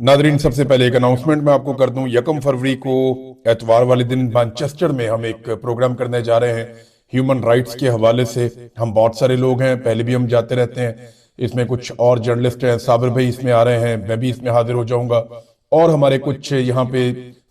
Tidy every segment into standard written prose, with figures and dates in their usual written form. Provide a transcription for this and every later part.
Nadreen, सबसे पहले एक अनाउंसमेंट मैं आपको कर दूं। 1 फरवरी को एतवार वाले दिन मैनचेस्टर में हम एक प्रोग्राम करने जा रहे हैं ह्यूमन राइट्स के हवाले से। हम बहुत सारे लोग हैं, पहले भी हम जाते रहते हैं। इसमें कुछ और जर्नलिस्ट हैं, साबिर भाई इसमें आ रहे हैं, मैं भी इसमें हाजिर हो जाऊंगा। और हमारे कुछ यहाँ पे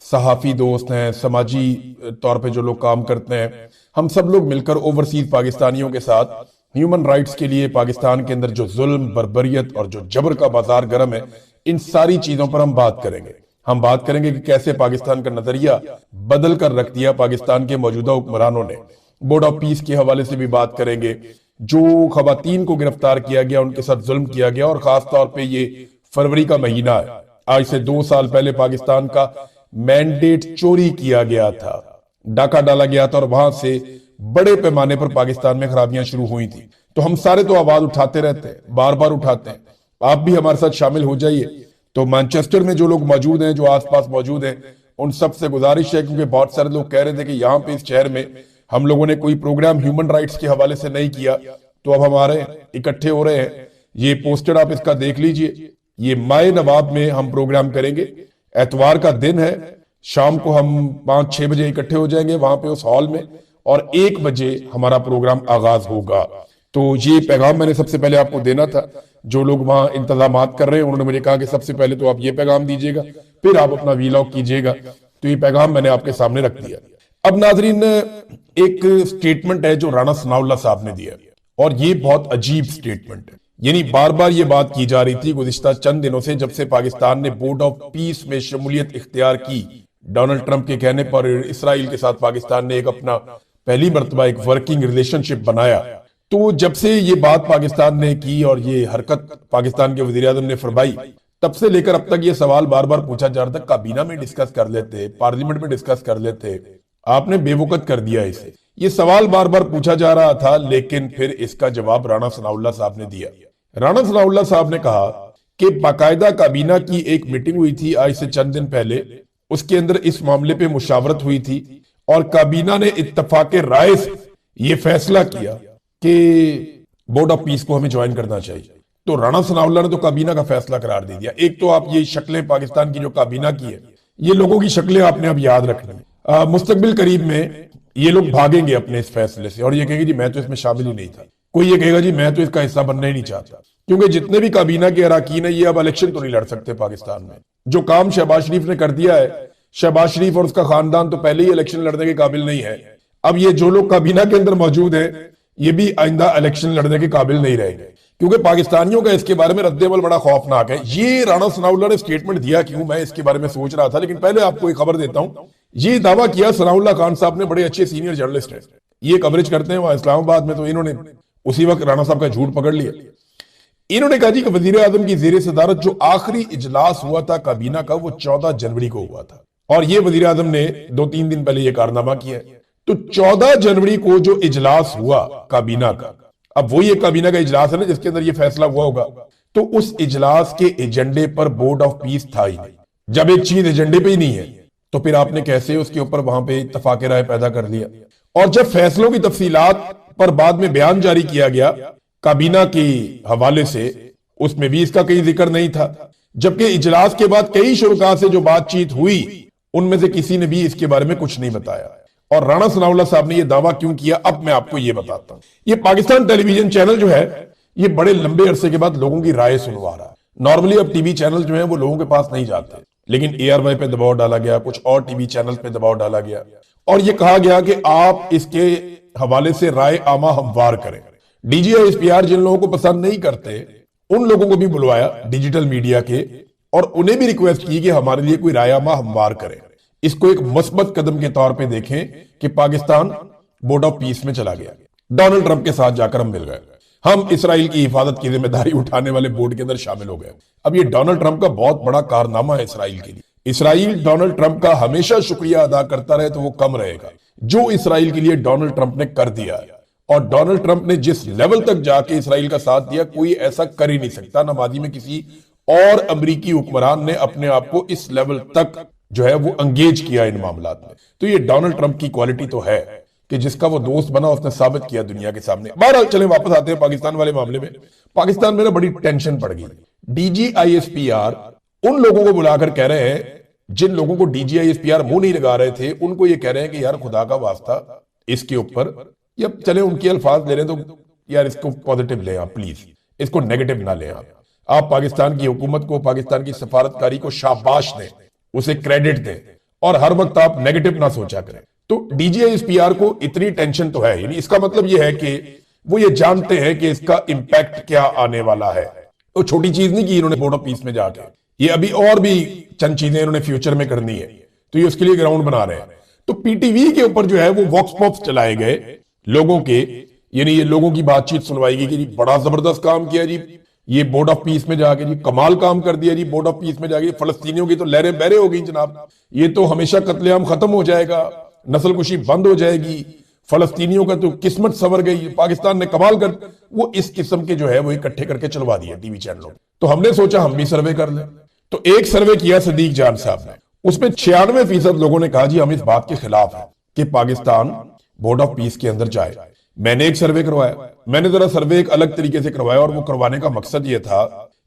सहाफ़ी दोस्त हैं, समाजी तौर पे जो लोग काम करते हैं, हम सब लोग मिलकर ओवरसीज पाकिस्तानियों के साथ ह्यूमन राइट्स के लिए पाकिस्तान के अंदर जो जुल्म, बर्बरियत और जो जबर का बाजार गर्म है, इन सारी चीजों पर हम बात करेंगे। हम बात करेंगे कि कैसे पाकिस्तान का नजरिया बदल कर रख दिया पाकिस्तान के मौजूदा हुक्मरानों ने। बोर्ड ऑफ पीस के हवाले से भी बात करेंगे। जो खवातीन को गिरफ्तार किया गया, उनके साथ जुल्म किया गया, और खास तौर पे ये फरवरी का महीना है, आज से 2 साल पहले पाकिस्तान का मैंडेट चोरी किया गया था, डाका डाला गया था, और वहां से बड़े पैमाने पर पाकिस्तान में खराबियां शुरू हुई थी। तो हम सारे तो आवाज उठाते रहते हैं, बार बार उठाते हैं। आप भी हमारे साथ शामिल हो जाइए। तो मैनचेस्टर में जो लोग मौजूद हैं, जो आसपास मौजूद हैं, उन सब से गुजारिश है, क्योंकि बहुत सारे लोग कह रहे थे कि यहाँ पे इस शहर में हम लोगों ने कोई प्रोग्राम ह्यूमन राइट्स के हवाले से नहीं किया, तो अब हमारे इकट्ठे हो रहे हैं। ये पोस्टर आप इसका देख लीजिए। ये माए नवाब में हम प्रोग्राम करेंगे। एतवार का दिन है, शाम को हम 5-6 बजे इकट्ठे हो जाएंगे वहां पे उस हॉल में, और 1 बजे हमारा प्रोग्राम आगाज होगा। तो ये पैगाम मैंने सबसे पहले आपको देना था। जो लोग वहां इंतजामात कर रहे हैं, उन्होंने मुझे कहा कि सबसे पहले तो आप ये पैगाम दीजिएगा, फिर आप अपना वीलॉग कीजिएगा। तो ये पैगाम मैंने आपके सामने रख दिया। अब नाजरीन, एक स्टेटमेंट है जो राणा सनाउल्लाह साहब ने दिया, और ये बहुत अजीब स्टेटमेंट है। यानी बार बार ये बात की जा रही थी गुज़िश्ता चंद दिनों से, जब से पाकिस्तान ने बोर्ड ऑफ पीस में शमूलियत इख्तियार की। डोनाल्ड ट्रंप के कहने पर इसराइल के साथ पाकिस्तान ने एक अपना पहली मर्तबा एक वर्किंग रिलेशनशिप बनाया। तो जब से ये बात पाकिस्तान ने की और ये हरकत पाकिस्तान के वजीर आज़म ने फरमाई, तब से लेकर अब तक ये सवाल बार बार पूछा जा रहा था। काबीना में डिस्कस कर लेते, पार्लियामेंट में डिस्कस कर लेते, आपने बेवकूफ कर दिया इसे। ये सवाल बार बार पूछा जा रहा था, लेकिन फिर इसका जवाब राणा सनाउल्लाह साहब ने दिया। राणा सनाउल्लाह साहब ने कहा कि बाकायदा काबीना की एक मीटिंग हुई थी आज से चंद दिन पहले, उसके अंदर इस मामले पे मुशावरत हुई थी, और काबीना ने इत्तफाक राय से ये फैसला किया कि बोर्ड ऑफ पीस को हमें ज्वाइन करना चाहिए। तो राणा सनाउल्लाह ने तो काबीना का फैसला करार दे दिया। एक तो आप ये शक्लें पाकिस्तान की जो काबीना की है, ये लोगों की शक्लें आपने अब याद रखनी है। मुस्तकबिल करीब में ये लोग भागेंगे अपने इस फैसले से, और ये कहेंगे जी मैं तो इसमें शामिल ही नहीं था। कोई ये कहेगा जी मैं तो इसका हिस्सा बनना ही नहीं चाहता, क्योंकि जितने भी काबीना के अरकान है, ये अब इलेक्शन तो नहीं लड़ सकते पाकिस्तान में। जो काम शहबाज शरीफ ने कर दिया है, शहबाज शरीफ और उसका खानदान तो पहले ही इलेक्शन लड़ने के काबिल नहीं है। अब ये जो लोग काबीना के अंदर मौजूद हैं, ये भी आइंदा इलेक्शन लड़ने के काबिल नहीं रहेंगे, क्योंकि पाकिस्तानियों का इसके बारे में रद्देमल बड़ा खौफनाक है। ये राणा सनाउल्लाह ने स्टेटमेंट दिया क्यों, मैं इसके बारे में सोच रहा था, लेकिन पहले आपको एक खबर देता हूं। ये दावा किया सनाउल्लाह खान साहब ने, बड़े अच्छे सीनियर जर्नलिस्ट हैं, ये कवरेज करते हैं वहां इस्लामाबाद में, तो इन्होंने उसी वक्त राणा साहब का झूठ पकड़ लिया। इन्होंने कहा जी कि वजीर आजम की जेर सदारत जो आखिरी इजलास हुआ था काबीना का, वो 14 जनवरी को हुआ था, और ये वजीर आजम ने 2-3 दिन पहले ये कारनामा किया। तो 14 जनवरी को जो इजलास हुआ काबीना का, अब वो ये काबीना का इजलास है ना जिसके अंदर ये फैसला हुआ होगा, तो उस इजलास के एजेंडे पर बोर्ड ऑफ पीस था ही नहीं। जब एक चीज एजेंडे पे ही नहीं है, तो फिर आपने कैसे उसके ऊपर वहां पे इत्तफाक राय पैदा कर लिया। और जब फैसलों की तफसीलात पर बाद में बयान जारी किया गया काबीना के हवाले से, उसमें भी इसका कहीं जिक्र नहीं था। जबकि इजलास के बाद कई शुरका से जो बातचीत हुई, उनमें से किसी ने भी इसके बारे में कुछ नहीं बताया। और राणा सनाउल्लाह साहब ने यह दावा क्यों किया, अब मैं आपको यह बताता हूं। ये पाकिस्तान टेलीविजन चैनल जो है, ये बड़े लंबे अरसे के बाद लोगों की राय सुनवा रहा है। नॉर्मली अब टीवी चैनल जो है वो लोगों के पास नहीं जाते, लेकिन ARY पे दबाव डाला गया, कुछ और टीवी चैनल पे दबाव डाला गया, और यह कहा गया कि आप इसके हवाले से राय आमा हमवार करें। DGISPR जिन लोगों को पसंद नहीं करते, उन लोगों को भी बुलवाया डिजिटल मीडिया के, और उन्हें भी रिक्वेस्ट की कि हमारे लिए कोई राय आमा हमवार करें। इसको एक मस्बत कदम के तौर पे देखें कि पाकिस्तान बोर्ड ऑफ पीस में चला गया। डोनाल्ड ट्रंप के साथ जाकर हम मिल गए, हम इसराइल की हिफाजत की जिम्मेदारी उठाने वाले बोर्ड के अंदर शामिल हो गए। अब ये डोनाल्ड ट्रंप का बहुत बड़ा कारनामा है इसराइल के लिए। इसराइल डोनाल्ड ट्रंप का हमेशा शुक्रिया अदा करता रहे तो वो कम रहेगा, जो इसराइल के लिए डोनाल्ड ट्रंप ने कर दिया है। और डोनाल्ड ट्रंप ने जिस लेवल तक जाके इसराइल का साथ दिया, कोई ऐसा कर ही नहीं सकता। ना माजी में किसी और अमरीकी हुक्मरान ने अपने आप को इस लेवल तक जो है वो अंगेज किया इन मामलात में। तो ये डोनाल्ड ट्रंप की क्वालिटी तो है कि जिसका वो दोस्त बना उसने साबित किया दुनिया के सामने। बहरहाल चले वापस आते हैं पाकिस्तान वाले मामले में। पाकिस्तान में ना बड़ी टेंशन पड़ गई। DGISPR उन लोगों को बुलाकर कह रहे हैं, जिन लोगों को DGISPR मुंह नहीं लगा रहे थे, उनको ये कह रहे हैं कि यार खुदा का वास्ता इसके ऊपर, या चले उनके अल्फाज ले रहे हैं तो यार इसको पॉजिटिव लें आप प्लीज, इसको नेगेटिव ना लें आप पाकिस्तान की हुकूमत को, पाकिस्तान की सफारतकारी को शाबाश दें, उसे क्रेडिट दें, और हर वक्त आप नेगेटिव ना सोचा करें। तो DGISPR को इतनी टेंशन तो है, यानी इसका मतलब यह है कि वो ये जानते हैं कि इसका इंपैक्ट क्या आने वाला है। तो छोटी चीज नहीं की इन्होंने बोर्ड ऑफ पीस में जाके, ये अभी और भी चंद चीजें इन्होंने फ्यूचर में करनी है, तो ये उसके लिए ग्राउंड बना रहे हैं। तो PTV के ऊपर जो है वो वॉक्स पॉप्स चलाए गए लोगों के, यानी ये लोगों की बातचीत सुनवाई गई कि जी बड़ा जबरदस्त काम किया जी, ये बोर्ड ऑफ पीस में जाके जी कमाल काम कर दिया जी, बोर्ड ऑफ पीस में जाके फलस्तीनियों की तो लहरें बहरे हो गई जनाब, ये तो हमेशा कत्लेआम खत्म हो जाएगा, नस्ल कुशी बंद हो जाएगी, फलस्तीनियों का तो किस्मत संवर गई, पाकिस्तान ने कमाल कर, वो इस किस्म के जो है वो इकट्ठे करके चलवा दिए टीवी चैनलों। तो हमने सोचा हम भी सर्वे कर लें, तो एक सर्वे किया सदीक जान साहब ने, उसमें 96% लोगों ने कहा जी हम इस बात के खिलाफ है कि पाकिस्तान बोर्ड ऑफ पीस के अंदर जाए। मैंने एक सर्वे करवाया, मैंने जरा सर्वे एक अलग तरीके से करवाया, और वो करवाने का मकसद ये था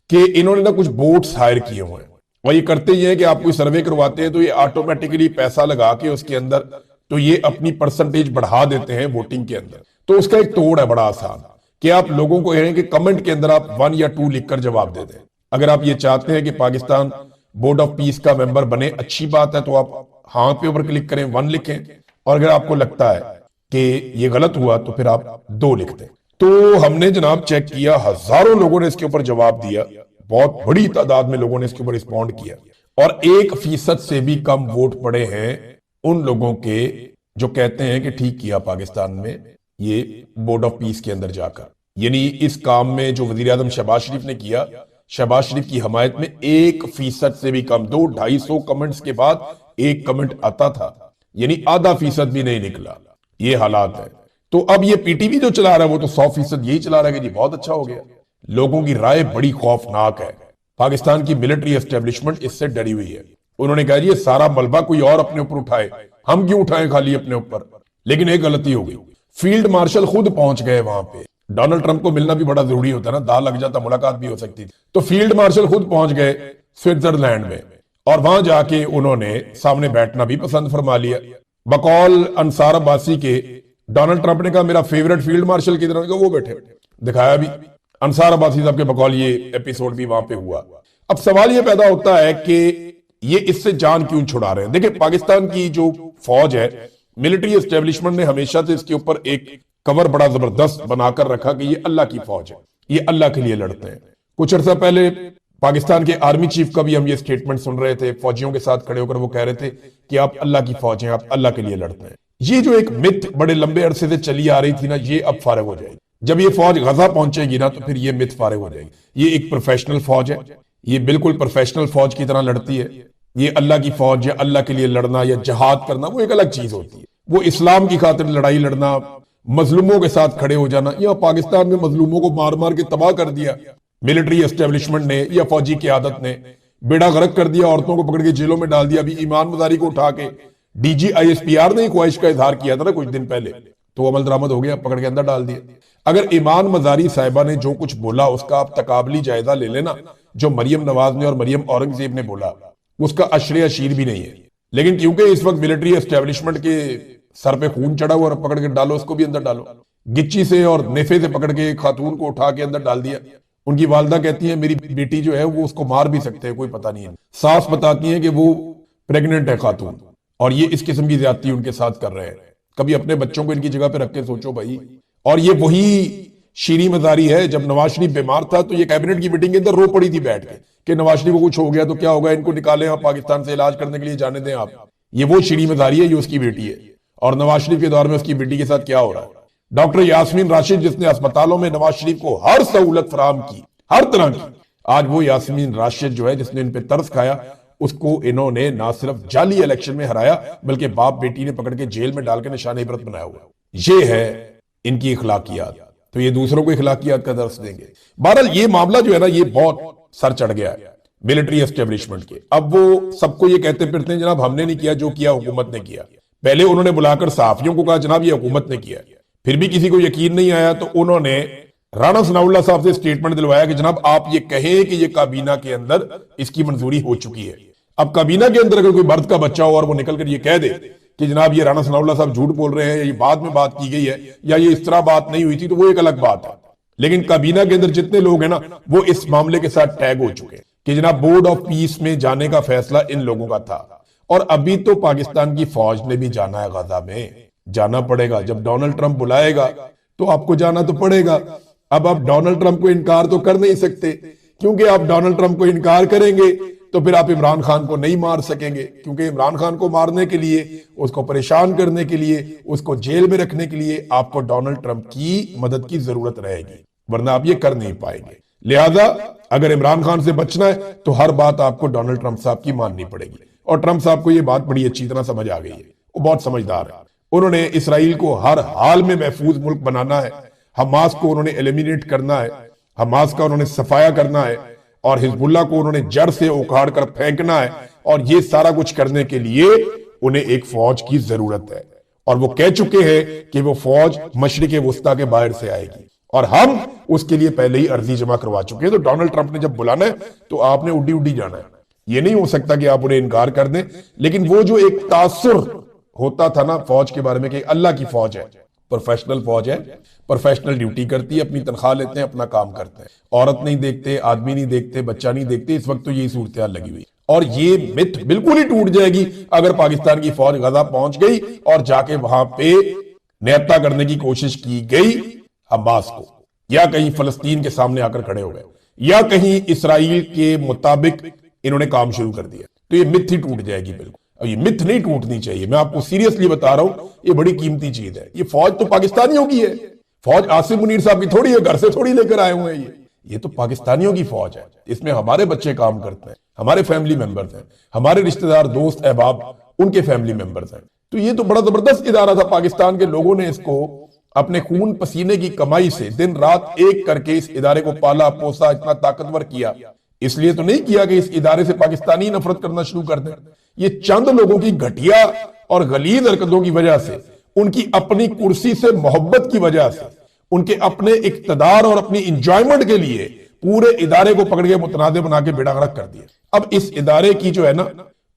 कि इन्होंने ना कुछ बोर्ड्स हायर किए हुए हैं, और ये करते ही है कि आप कोई सर्वे करवाते हैं तो ये ऑटोमेटिकली पैसा लगा के उसके अंदर तो ये अपनी परसेंटेज बढ़ा देते हैं वोटिंग के अंदर। तो उसका एक तोड़ है बड़ा आसान, कि आप लोगों को कि कमेंट के अंदर आप 1 या 2 लिखकर जवाब दे दें। अगर आप ये चाहते हैं कि पाकिस्तान बोर्ड ऑफ पीस का मेंबर बने, अच्छी बात है, तो आप हाँ पे ऊपर क्लिक करें, 1 लिखें, और अगर आपको लगता है कि ये गलत हुआ तो फिर आप 2 लिख दें। तो हमने जनाब चेक किया, हजारों लोगों ने इसके ऊपर जवाब दिया, बहुत बड़ी तादाद में लोगों ने इसके ऊपर रिस्पॉन्ड किया, और 1% से भी कम वोट पड़े हैं उन लोगों के जो कहते हैं कि ठीक किया पाकिस्तान में ये बोर्ड ऑफ पीस के अंदर जाकर। यानी इस काम में जो वजीर आजम शहबाज शरीफ ने किया, शहबाज शरीफ की हिमायत में 1% से भी कम, 200-250 कमेंट्स के बाद एक कमेंट आता था, यानी आधा फीसद भी नहीं निकला। ये हालात है। तो अब ये PTV जो चला रहा है वो तो 100% यही चला रहा है कि जी बहुत अच्छा हो गया। लोगों की राय बड़ी खौफनाक है। पाकिस्तान की मिलिट्री एस्टेब्लिशमेंट इससे डरी हुई है। उन्होंने कहा जी ये सारा मलबा कोई और अपने ऊपर उठाए, हम क्यों उठाएं खाली अपने ऊपर। लेकिन एक गलती हो गई, फील्ड मार्शल खुद पहुंच गए वहां पे। डोनाल्ड ट्रंप को मिलना भी बड़ा जरूरी होता है ना, दाल लग जाता मुलाकात भी हो सकती थी। तो फील्ड मार्शल खुद पहुंच गए स्विट्जरलैंड में, और वहां जाके उन्होंने सामने बैठना भी पसंद फरमा लिया। बकौल अंसार अब्बासी के डोनाल्ड ट्रंप ने कहा मेरा फेवरेट फील्ड मार्शल की तरह, वो बैठे, दिखाया भी अंसार अब्बासी साहब के बकौल ये एपिसोड भी वहां पे हुआ। अब सवाल ये पैदा होता है कि ये इससे जान क्यों छुड़ा रहे हैं। देखिए पाकिस्तान की जो फौज है, मिलिट्री एस्टेब्लिशमेंट ने हमेशा से इसके ऊपर एक कवर बड़ा जबरदस्त बनाकर रखा कि ये अल्लाह की फौज है, ये अल्लाह के लिए लड़ते हैं। कुछ अर्सा पहले पाकिस्तान के आर्मी चीफ का भी हम ये स्टेटमेंट सुन रहे थे, फौजियों के साथ खड़े होकर वो कह रहे थे कि आप अल्लाह की फौज हैं, आप अल्लाह के लिए लड़ते हैं। ये जो एक मिथ बड़े लंबे अरसे से चली आ रही थी ना, ये अब फारिग हो जाएगी। जब ये फौज गजा पहुंचेगी ना, तो फिर ये मिथ फारिग हो जाएगी। ये एक प्रोफेशनल फौज है, ये बिल्कुल प्रोफेशनल फौज की तरह लड़ती है। ये अल्लाह की फौज या अल्लाह के लिए लड़ना या जहाद करना वो एक अलग चीज होती है। वो इस्लाम की खातिर लड़ाई लड़ना, मजलूमों के साथ खड़े हो जाना, या पाकिस्तान में मजलूमों को मार मार के तबाह कर दिया मिलिट्री एस्टेब्लिशमेंट ने या फौजी क़यादत ने, बेड़ा गर्क कर दिया, औरतों को पकड़ के जेलों में डाल दिया। अभी ईमान मजारी को उठा के DGISPR ने ख्वाहिश का इजहार किया था ना कुछ दिन पहले, तो अमल दरामद हो गया, पकड़ के अंदर डाल दिया। अगर ईमान मजारी साहिबा ने जो कुछ बोला उसका आप तकाबली जायजा ले लेना, जो मरियम नवाज ने और मरियम औरंगजेब ने बोला उसका अशरे अशीर भी नहीं है। लेकिन क्योंकि इस वक्त मिलिट्री एस्टेब्लिशमेंट के सर पे खून चढ़ा हुआ, और पकड़ के डालो, उसको भी अंदर डालो। गिच्ची से और नेफे से पकड़ के खातून को उठा के अंदर डाल दिया। उनकी वालदा कहती है मेरी बेटी जो है वो उसको मार भी सकते हैं, कोई पता नहीं है। सास बताती है कि वो प्रेग्नेंट है खातून, और ये इस किस्म की ज्यादती उनके साथ कर रहे हैं। कभी अपने बच्चों को इनकी जगह पे रख के सोचो भाई। और ये वही शीरी मजारी है, जब नवाज शरीफ बीमार था तो ये कैबिनेट की मीटिंग के अंदर रो पड़ी थी बैठ के कि नवाज शरीफ को कुछ हो गया तो क्या होगा, इनको निकालें आप पाकिस्तान से, इलाज करने के लिए जाने दें आप। ये वो शीरी मजारी है, ये उसकी बेटी है। और नवाज शरीफ के दौर में उसकी बेटी के साथ क्या हो रहा है। डॉक्टर यास्मीन राशिद जिसने अस्पतालों में नवाज शरीफ को हर सहूलत फराहम की, हर तरह की, आज वो यास्मीन राशिद जो है जिसने इन पे तरस खाया, उसको इन्होंने ना सिर्फ जाली इलेक्शन में हराया बल्कि बाप बेटी ने पकड़ के जेल में डाल के निशान इबरत बनाया हुआ। ये है इनकी इखलाकियात। तो ये दूसरों को इखलाकियात का दर्स देंगे। बहरहाल ये मामला जो है ना, ये बहुत सर चढ़ गया है मिलिट्री एस्टेब्लिशमेंट के। अब वो सबको ये कहते फिरते हैं जनाब हमने नहीं किया, जो किया हुकूमत ने किया। पहले उन्होंने बुलाकर सहाफियों को कहा जनाब ये हुकूमत ने किया, फिर भी किसी को यकीन नहीं आया तो उन्होंने رانا ثناءاللہ صاحب سے سٹیٹمنٹ دلوایا کہ جناب آپ یہ کہیں کہ یہ کابینہ کے اندر اس کی منظوری ہو چکی ہے. اب کابینہ کے اندر اگر کوئی مرد کا بچہ ہو اور وہ نکل کر یہ کہہ دے کہ جناب یہ رانا ثناءاللہ صاحب جھوٹ بول رہے ہیں، یہ بعد میں بات کی گئی ہے، یا یہ اس طرح بات نہیں ہوئی تھی، تو وہ ایک الگ بات ہے. لیکن کابینہ کے اندر جتنے لوگ ہیں نا وہ اس معاملے کے ساتھ ٹیگ ہو چکے ہیں کہ جناب بورڈ آف پیس میں جانے کا فیصلہ ان لوگوں کا تھا. اور ابھی تو پاکستان کی فوج نے بھی جانا ہے غزہ میں، جانا پڑے گا. جب ڈونلڈ ٹرمپ بلائے گا تو آپ کو جانا تو پڑے گا. اب آپ ڈونلڈ ٹرمپ کو انکار تو کر نہیں سکتے، کیونکہ آپ ڈونلڈ ٹرمپ کو انکار کریں گے تو پھر آپ عمران خان کو نہیں مار سکیں گے، کیونکہ عمران خان کو مارنے کے لیے، اس کو پریشان کرنے کے لیے، اس کو جیل میں رکھنے کے لیے آپ کو ڈونلڈ ٹرمپ کی مدد کی ضرورت رہے گی، ورنہ آپ یہ کر نہیں پائیں گے. لہذا اگر عمران خان سے بچنا ہے تو ہر بات آپ کو ڈونلڈ ٹرمپ صاحب کی ماننی پڑے گی. اور ٹرمپ صاحب کو یہ بات بڑی اچھی طرح سمجھ آ گئی ہے، وہ بہت سمجھدار ہے. انہوں نے اسرائیل کو ہر حال میں محفوظ ملک بنانا ہے، حماس کو انہوں نے ایلیمینیٹ کرنا ہے، حماس کا انہوں نے صفایا کرنا ہے، اور حزب اللہ کو انہوں نے جڑ سے اکھاڑ کر پھینکنا ہے. اور یہ سارا کچھ کرنے کے لیے انہیں ایک فوج کی ضرورت ہے، اور وہ کہہ چکے ہیں کہ وہ فوج مشرق وسطیٰ کے باہر سے آئے گی، اور ہم اس کے لیے پہلے ہی عرضی جمع کروا چکے ہیں. تو ڈونلڈ ٹرمپ نے جب بلانا ہے تو آپ نے اڈی اڈی جانا ہے. یہ نہیں ہو سکتا کہ آپ انہیں انکار کر دیں. لیکن وہ جو ایک تاثر ہوتا تھا نا فوج کے بارے میں کہ اللہ کی فوج ہے، پروفیشنل فوج ہے، پروفیشنل ڈیوٹی کرتی ہے، اپنی تنخواہ لیتے ہیں، اپنا کام کرتے ہیں، عورت نہیں دیکھتے، آدمی نہیں دیکھتے، بچہ نہیں دیکھتے. اس وقت تو یہی صورتحال لگی ہوئی، اور یہ مت بالکل ہی ٹوٹ جائے گی اگر پاکستان کی فوج غزہ پہنچ گئی اور جا کے وہاں پہ نہتا کرنے کی کوشش کی گئی حماس کو، یا کہیں فلسطین کے سامنے آ کر کھڑے ہو گئے، یا کہیں اسرائیل کے مطابق انہوں نے کام شروع کر دیا، تو یہ مت ہی ٹوٹ جائے گی بالکل. اب یہ مت نہیں ٹوٹنی چاہیے، میں آپ کو سیریسلی بتا رہا ہوں، یہ بڑی قیمتی چیز ہے. یہ فوج تو پاکستانیوں کی ہے، فوج عاصم منیر صاحب کی تھوڑی ہے، گھر سے تھوڑی لے کر آئے ہوئے ہیں. یہ تو پاکستانیوں کی فوج ہے، اس میں ہمارے بچے کام کرتے ہیں، ہمارے فیملی ممبرز ہیں، ہمارے رشتہ دار، دوست احباب، ان کے فیملی ممبرز ہیں. تو یہ تو بڑا زبردست ادارہ تھا. پاکستان کے لوگوں نے اس کو اپنے خون پسینے کی کمائی سے دن رات ایک کر کے اس ادارے کو پالا پوسا، اتنا طاقتور کیا. اس لیے تو نہیں کیا کہ اس ادارے سے پاکستانی نفرت کرنا شروع کر دیں. یہ چند لوگوں کی گھٹیا اور غلیظ حرکتوں کی وجہ سے، ان کی اپنی کرسی سے محبت کی وجہ سے، ان کے اپنے اقتدار اور اپنی انجوائمنٹ کے لیے پورے ادارے کو پکڑ کے متنازع بنا کے بیڑا غرق کر دیا. اب اس ادارے کی جو ہے نا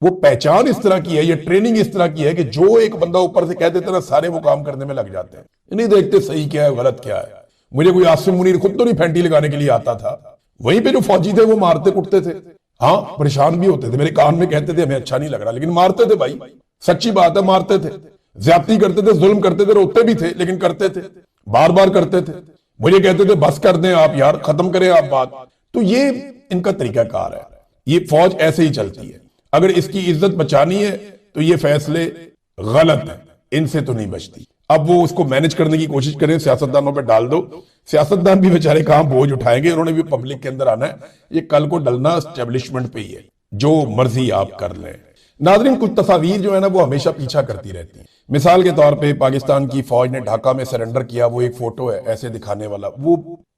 وہ پہچان اس طرح کی ہے، یہ ٹریننگ اس طرح کی ہے کہ جو ایک بندہ اوپر سے کہہ دیتے نا سارے وہ کام کرنے میں لگ جاتے ہیں، نہیں دیکھتے صحیح کیا ہے غلط کیا ہے. مجھے کوئی عاصم منیر خود تو نہیں پھینٹی لگانے کے لیے آتا تھا، وہیں پہ جو فوجی تھے وہ مارتے کٹتے تھے. ہاں پریشان بھی ہوتے تھے، میرے کان میں کہتے تھے ہمیں اچھا نہیں لگ رہا، لیکن مارتے تھے بھائی، سچی بات ہے، مارتے تھے، زیادتی کرتے تھے، ظلم کرتے تھے، روتے بھی تھے، لیکن کرتے تھے، بار بار کرتے تھے. مجھے کہتے تھے بس کر دیں آپ یار، ختم کریں آپ بات. تو یہ ان کا طریقہ کار ہے، یہ فوج ایسے ہی چلتی ہے. اگر اس کی عزت بچانی ہے تو یہ فیصلے غلط ہیں، ان سے تو نہیں بچتی. اب وہ اس کو مینج کرنے کی کوشش کریں، سیاستدانوں پہ ڈال دو. سیاستدان بھی بیچارے کہاں بوجھ اٹھائیں گے، انہوں نے بھی پبلک کے اندر آنا ہے. یہ کل کو ڈلنا اسٹیبلشمنٹ پہ ہی ہے، جو مرضی آپ کر لیں. ناظرین کچھ تصاویر جو ہے نا وہ ہمیشہ پیچھا کرتی رہتی ہیں. مثال کے طور پہ پاکستان کی فوج نے ڈھاکہ میں سرنڈر کیا، وہ ایک فوٹو ہے ایسے دکھانے والا، وہ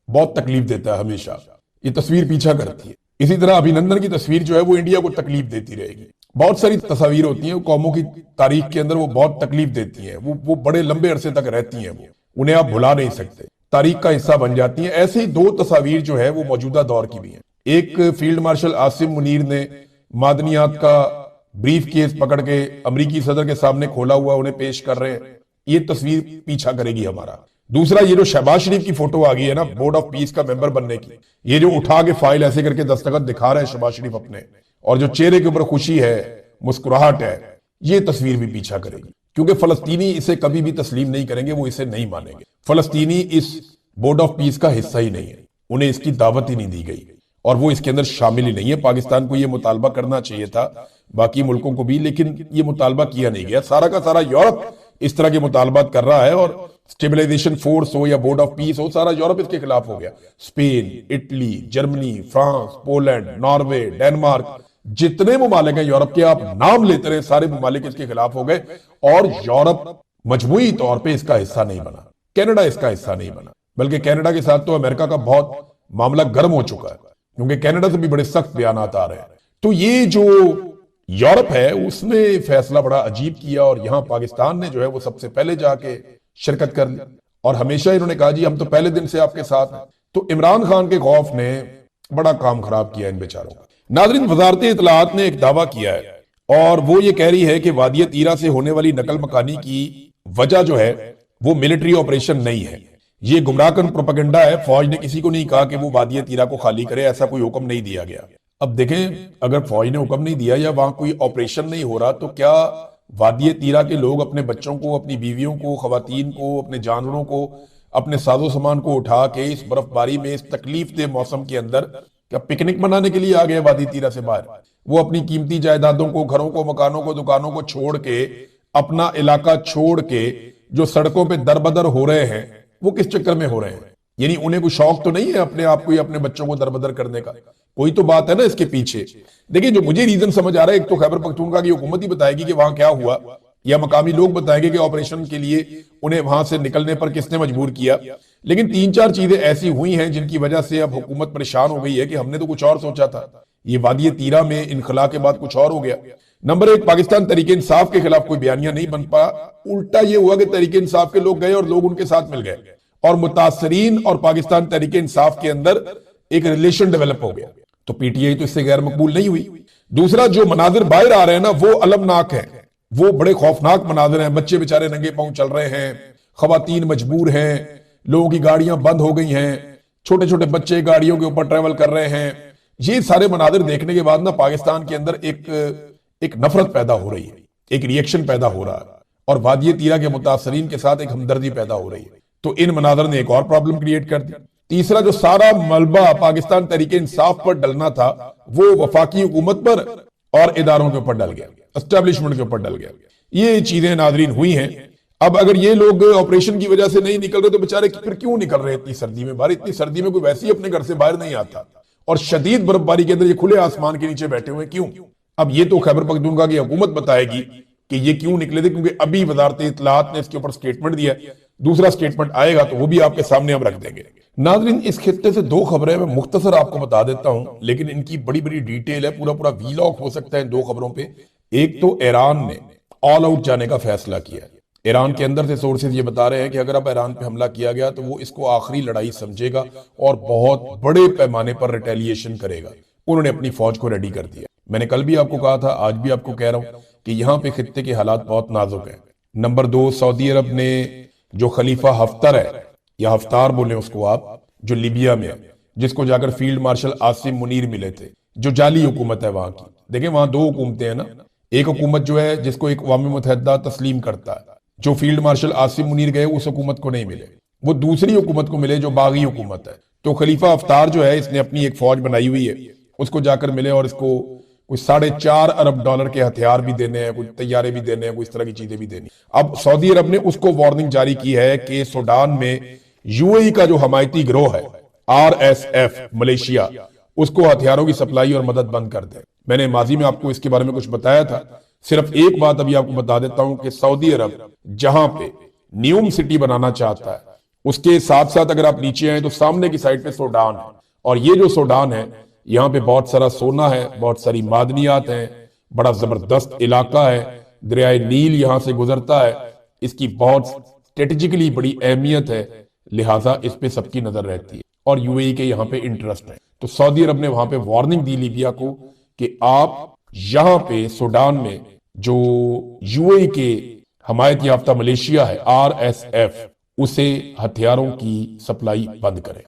بہت تکلیف دیتا ہے ہمیشہ. یہ تصویر پیچھا کرتی ہے. اسی طرح ابھینندن کی تصویر جو ہے وہ انڈیا کو تکلیف دیتی رہے گی. بہت ساری تصاویر ہوتی ہیں قوموں کی تاریخ کے اندر، وہ بہت تکلیف دیتی ہیں، وہ بڑے لمبے عرصے تک رہتی ہیں، وہ انہیں آپ بھلا نہیں سکتے، تاریخ کا حصہ بن جاتی ہیں. ایسے ہی دو تصاویر جو ہے وہ موجودہ دور کی بھی ہیں. ایک فیلڈ مارشل عاصم منیر نے معدنیات کا بریف کیس پکڑ کے امریکی صدر کے سامنے کھولا ہوا انہیں پیش کر رہے ہیں، یہ تصویر پیچھا کرے گی ہمارا. دوسرا یہ جو شہباز شریف کی فوٹو آ گئی ہے نا بورڈ آف پیس کا ممبر بننے کی، یہ جو اٹھا کے فائل ایسے کر کے دستخط دکھا رہے ہیں شہباز شریف اپنے، اور جو چہرے کے اوپر خوشی ہے، مسکراہٹ ہے، یہ تصویر بھی پیچھا کرے گی. کیونکہ فلسطینی اسے کبھی بھی تسلیم نہیں کریں گے، وہ اسے نہیں مانیں گے. فلسطینی اس بورڈ آف پیس کا حصہ ہی نہیں ہے، انہیں اس کی دعوت ہی نہیں دی گئی، اور وہ اس کے اندر شامل ہی نہیں ہے. پاکستان کو یہ مطالبہ کرنا چاہیے تھا، باقی ملکوں کو بھی، لیکن یہ مطالبہ کیا نہیں گیا. سارا کا سارا یورپ اس طرح کے مطالبات کر رہا ہے، اور اسٹیبلائزیشن فورس ہو یا بورڈ آف پیس ہو، سارا یورپ اس کے خلاف ہو گیا. Spain, Italy, Germany, France, Poland, Norway, Denmark, جتنے ممالک ہیں یورپ کے آپ نام لیتے رہے، سارے ممالک اس کے خلاف ہو گئے، اور یورپ مجموعی طور پہ اس کا حصہ نہیں بنا. کینیڈا اس کا حصہ نہیں بنا، بلکہ کینیڈا کے ساتھ تو امریکہ کا بہت معاملہ گرم ہو چکا ہے، کیونکہ کینیڈا سے بھی بڑے سخت بیانات آ رہے ہیں. تو یہ جو یورپ ہے اس نے فیصلہ بڑا عجیب کیا، اور یہاں پاکستان نے جو ہے وہ سب سے پہلے جا کے شرکت کر لی. اور ہمیشہ انہوں نے کہا جی ہم تو پہلے دن سے آپ کے ساتھ ہیں۔ تو عمران خان کے خوف نے بڑا کام خراب کیا ان بیچاروں کا۔ ناظرین، وزارت اطلاعات نے ایک دعویٰ کیا ہے اور وہ یہ کہہ رہی ہے کہ وادی تیرا سے ہونے والی نقل مکانی کی وجہ جو ہے وہ ملٹری آپریشن نہیں ہے، یہ گمراہ کن پروپیگنڈا ہے۔ فوج نے کسی کو نہیں کہا کہ وہ وادی تیرا کو خالی کرے، ایسا کوئی حکم نہیں دیا گیا۔ اب دیکھیں، اگر فوج نے حکم نہیں دیا یا وہاں کوئی آپریشن نہیں ہو رہا تو کیا وادی تیرا کے لوگ اپنے بچوں کو، اپنی بیویوں کو، خواتین کو، اپنے جانوروں کو، اپنے ساز و سامان کو اٹھا کے اس برف باری میں، اس تکلیف دہ موسم کے اندر کیا پکنک منانے کے لیے آ گئے وادی تیرا سے باہر؟ وہ اپنی قیمتی جائیدادوں کو، گھروں کو، مکانوں کو، دکانوں کو چھوڑ کے، اپنا علاقہ چھوڑ کے جو سڑکوں پہ در بدر ہو رہے ہیں وہ کس چکر میں ہو رہے ہیں؟ یعنی انہیں کوئی شوق تو نہیں ہے اپنے آپ کو یا اپنے بچوں کو در بدر کرنے کا؟ کوئی تو بات ہے نا اس کے پیچھے۔ دیکھیں، جو مجھے ریزن سمجھ آ رہا ہے، ایک تو خیبر پختونخوا کی حکومت ہی بتائے گی کہ وہاں کیا ہوا، یا مقامی لوگ بتائیں گے کہ آپریشن کے لیے انہیں وہاں سے نکلنے پر کس نے مجبور کیا۔ لیکن تین چار چیزیں ایسی ہوئی ہیں جن کی وجہ سے اب حکومت پریشان ہو گئی ہے کہ ہم نے تو کچھ اور سوچا تھا، یہ وادی تیرا میں انخلا کے بعد کچھ اور ہو گیا۔ نمبر ایک، پاکستان تحریک انصاف کے خلاف کوئی بیانیہ نہیں بن پا، الٹا یہ ہوا کہ تحریک انصاف کے لوگ گئے اور لوگ ان کے ساتھ مل گئے اور متاثرین اور پاکستان تحریک انصاف کے اندر ایک ریلیشن ڈیولپ ہو گیا۔ تو پی ٹی آئی تو اس سے غیر مقبول نہیں ہوئی۔ دوسرا، جو مناظر باہر آ رہے ہیں نا وہ المناک ہیں، وہ بڑے خوفناک مناظر ہیں۔ بچے بیچارے ننگے پاؤں چل رہے ہیں، خواتین مجبور ہیں، لوگوں کی گاڑیاں بند ہو گئی ہیں، چھوٹے چھوٹے بچے گاڑیوں کے اوپر ٹریول کر رہے ہیں۔ یہ سارے مناظر دیکھنے کے بعد نا پاکستان کے اندر ایک نفرت پیدا ہو رہی ہے، ایک ری ایکشن پیدا ہو رہا ہے، اور وادی تیرا کے متاثرین کے ساتھ ایک ہمدردی پیدا ہو رہی ہے۔ تو ان مناظر نے ایک اور پرابلم کریٹ کر دی۔ تیسرا، جو سارا ملبہ پاکستان تحریک انصاف پر ڈلنا تھا وہ وفاقی حکومت پر اور اداروں کے اوپر ڈل گیا، اسٹیبلشمنٹ کے اوپر ڈل گیا۔ یہ چیزیں ناظرین ہوئی ہیں۔ اب اگر یہ لوگ آپریشن کی وجہ سے نہیں نکل رہے تو بےچارے پھر کیوں نکل رہے اتنی سردی میں باہر؟ اتنی سردی میں کوئی ویسے ہی اپنے گھر سے باہر نہیں آتا، اور شدید برف باری کے اندر یہ کھلے آسمان کے نیچے بیٹھے ہوئے کیوں؟ اب یہ تو خیبر پختونخوا کی حکومت بتائے گی کہ یہ کیوں نکلے تھے، کیونکہ ابھی وزارت اطلاعات نے اس کے اوپر سٹیٹمنٹ دیا ہے۔ دوسرا سٹیٹمنٹ آئے گا تو وہ بھی آپ کے سامنے ہم رکھ دیں گے۔ ناظرین، اس خطے سے دو خبریں میں مختصر آپ کو بتا دیتا ہوں، لیکن ان کی بڑی بڑی ڈیٹیل ہے، پورا ویلاگ ہو سکتا ہے ان دو خبروں پہ۔ ایک تو ایران نے آل آؤٹ جانے کا فیصلہ کیا ہے۔ ایران کے اندر سے سورسز یہ بتا رہے ہیں کہ اگر اب ایران پہ حملہ کیا گیا تو وہ اس کو آخری لڑائی سمجھے گا اور بہت بڑے پیمانے پر ریٹیلیشن کرے گا۔ انہوں نے اپنی فوج کو ریڈی کر دیا۔ میں نے کل بھی آپ کو کہا تھا، آج بھی آپ کو کہہ رہا ہوں کہ یہاں پہ خطے کے حالات بہت نازک ہیں۔ نمبر دو، سعودی عرب نے جو خلیفہ ہفتر ہے، یا ہفتار بولیں اس کو آپ، جو لیبیا میں ہے، جس کو جا کر فیلڈ مارشل عاصم منیر ملے تھے، جو جعلی حکومت ہے وہاں کی۔ دیکھیں، وہاں دو حکومتیں ہیں نا، ایک حکومت جو ہے جس کو ایک اقوام متحدہ تسلیم کرتا ہے، جو فیلڈ مارشل عاصم منیر گئے اس حکومت کو نہیں ملے، وہ دوسری حکومت کو ملے جو باغی حکومت ہے۔ تو خلیفہ ہفتار جو ہے، اس نے اپنی ایک فوج بنائی ہوئی ہے، اس کو جا کر ملے اور اس کو کوئی $4.5 ارب کے ہتھیار بھی دینے ہیں، کچھ طیارے بھی دینے ہیں، کوئی اس طرح کی چیزیں بھی دینی۔ اب سعودی عرب نے اس کو وارننگ جاری کی ہے کہ سوڈان میں یو اے ای کا جو حمایتی گروہ ہے RSF ملیشیا، اس کو ہتھیاروں کی سپلائی اور مدد بند کر دے۔ میں نے ماضی میں آپ کو اس کے بارے میں کچھ بتایا تھا۔ صرف ایک بات ابھی آپ کو بتا دیتا ہوں کہ سعودی عرب جہاں پہ نیوم سٹی بنانا چاہتا ہے، اس کے ساتھ ساتھ اگر آپ نیچے آئیں تو سامنے کی سائڈ پہ سوڈان ہے، اور یہ جو سوڈان ہے یہاں پہ بہت سارا سونا ہے، بہت ساری معدنیات ہیں، بڑا زبردست علاقہ ہے، دریائے نیل یہاں سے گزرتا ہے، اس کی بہت اسٹریٹجیکلی بڑی اہمیت ہے، لہٰذا اس پہ سب کی نظر رہتی ہے، اور یو اے ای کے یہاں پہ انٹرسٹ ہے۔ تو سعودی عرب نے وہاں پہ وارننگ دی لیبیا کو کہ آپ یہاں پہ سوڈان میں جو یو اے ای کے حمایت یافتہ ملیشیا ہے RSF، اسے ہتھیاروں کی سپلائی بند کرے۔